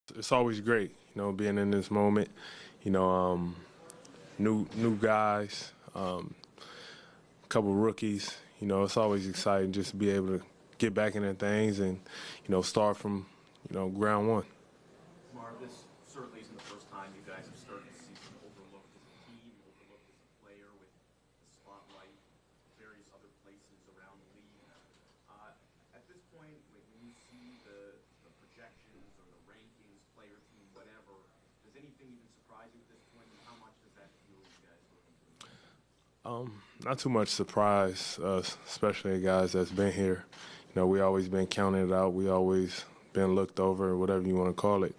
It's always great, being in this moment. You know, new guys, couple rookies. It's always exciting just to be able to get back into things and start from ground one. Marv, this certainly isn't the first time you guys have started the season overlooked as a team, overlooked as a player with the spotlight, various other places around the league. At this point, when you see the projections or the rankings, player, team, whatever, does anything even surprise you at this point, and how much does that fuel you guys looking to the next? Not too much surprise, especially guys that's been here. We always been counted out. We always been looked over, whatever you want to call it.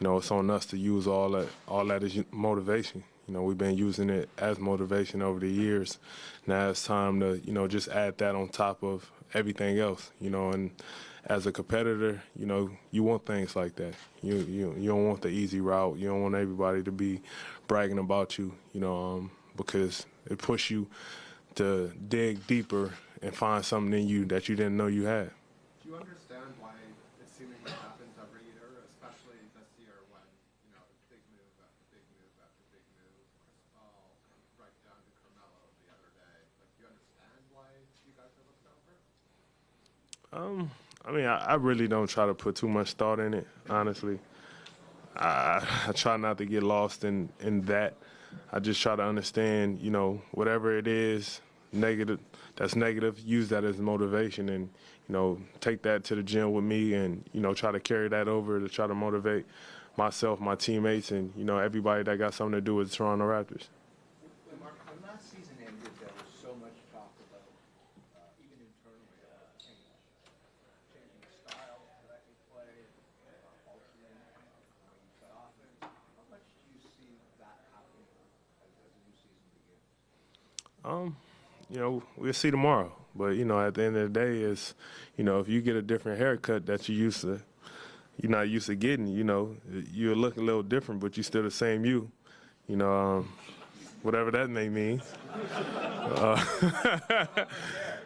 It's on us to use all that as motivation. We've been using it as motivation over the years. Now it's time to, just add that on top of everything else. And as a competitor, you want things like that. You don't want the easy route. You don't want everybody to be bragging about you. Because it pushes you to dig deeper and find something in you that you didn't know you had. Do you understand why it seemingly happens every year, especially this year when, big move after big move after big move, Chris Paul, right down to Carmelo the other day. Like, do you understand why you guys are looked over? I really don't try to put too much thought in it, honestly. I try not to get lost in that. I just try to understand, whatever it is negative that's negative, use that as motivation and, take that to the gym with me and, try to carry that over to try to motivate myself, my teammates, and, everybody that got something to do with the Toronto Raptors. Mark, when last season ended, there was so much talk about, even internally, about changing the style that you play, altering the way you play offense. How much do you see that happening as the new season begins? We'll see tomorrow. But, at the end of the day, if you get a different haircut that you're not used to getting, you'll look a little different, but you're still the same you. You know, um, Whatever that may mean. Uh,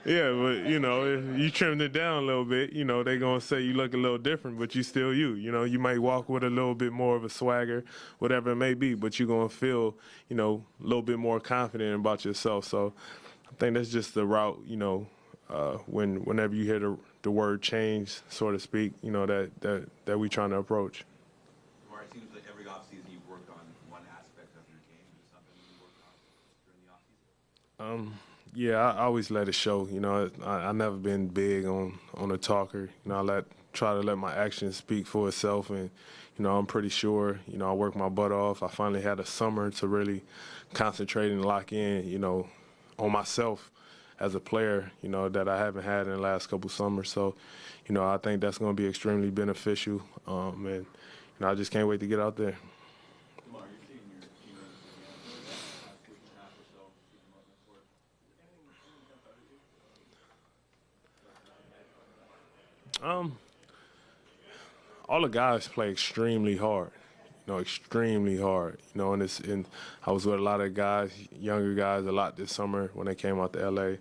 yeah, but if you trimmed it down a little bit, they're gonna say you look a little different, but you still you. You might walk with a little bit more of a swagger, whatever it may be, but you're gonna feel, a little bit more confident about yourself. So I think that's just the route, whenever you hear the word change, so to speak, that we trying to approach. Demar, it seems like every offseason you've worked on one aspect of your game. Is there something you worked on during the offseason? Yeah, I always let it show. I never been big on a talker. I try to let my actions speak for itself, and I'm pretty sure. I worked my butt off. I finally had a summer to really concentrate and lock in. On myself as a player. That I haven't had in the last couple summers. So, I think that's going to be extremely beneficial. And I just can't wait to get out there. Demar, you're seeing your teammates again over the last week and a half or so, seeing them on the court. Anything jump out at you? Um, all the guys play extremely hard. Extremely hard. And I was with a lot of guys, younger guys, a lot this summer when they came out to LA.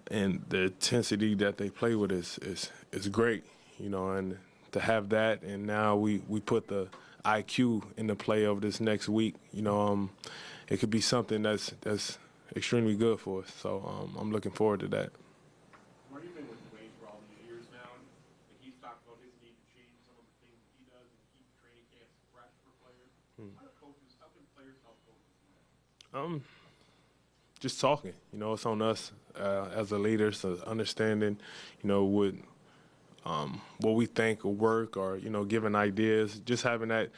And the intensity that they play with is great. And to have that, and now we put the IQ into play over this next week. It could be something that's extremely good for us. So I'm looking forward to that. Mark, you've been with Wade for all these years now, and he's talked about his need to change some of the things that he does and keep training camps fresh for players. How can players help coaches do that? Um, just talking. It's on us as a leader, so understanding, what we think will work, or giving ideas, just having that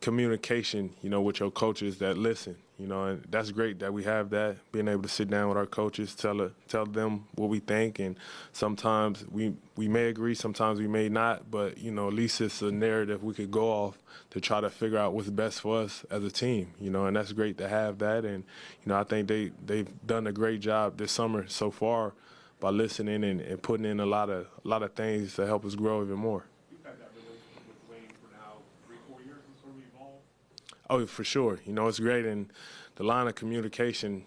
communication, with your coaches that listen, and that's great that we have that, being able to sit down with our coaches, tell them what we think, and sometimes we may agree, sometimes we may not, but at least it's a narrative we could go off to try to figure out what's best for us as a team, and that's great to have that, and I think they've done a great job this summer so far by listening and putting in a lot of things to help us grow even more. You've had that relationship with Wade for now 3, 4 years and sort of evolved. Oh, for sure. It's great, and the line of communication,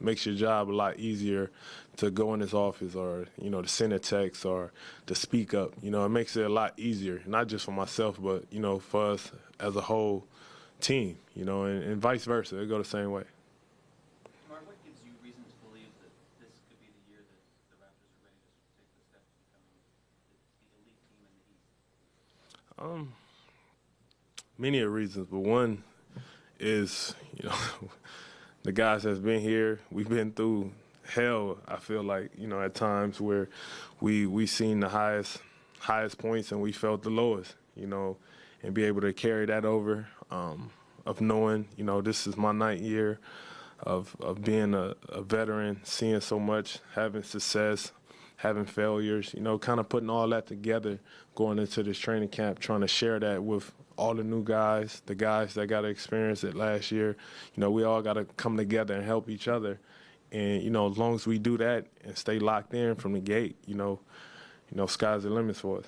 makes your job a lot easier to go in his office or, you know, to send a text or to speak up. You know, it makes it a lot easier, not just for myself, but, you know, for us as a whole team, you know, and vice versa. It go the same way. Mark, what gives you reason to believe that this could be the year that the Raptors are ready to take the step to becoming the elite team in the East? Many of reasons, but one is, you know, the guys that's been here, we've been through hell, I feel like, you know, at times where we seen the highest points and we felt the lowest, you know, and be able to carry that over, of knowing, you know, this is my ninth year of being a veteran, seeing so much, having success, having failures, you know, kind of putting all that together, going into this training camp, trying to share that with all the new guys, the guys that got to experience it last year. You know, we all got to come together and help each other. And, you know, as long as we do that and stay locked in from the gate, you know, sky's the limit for us.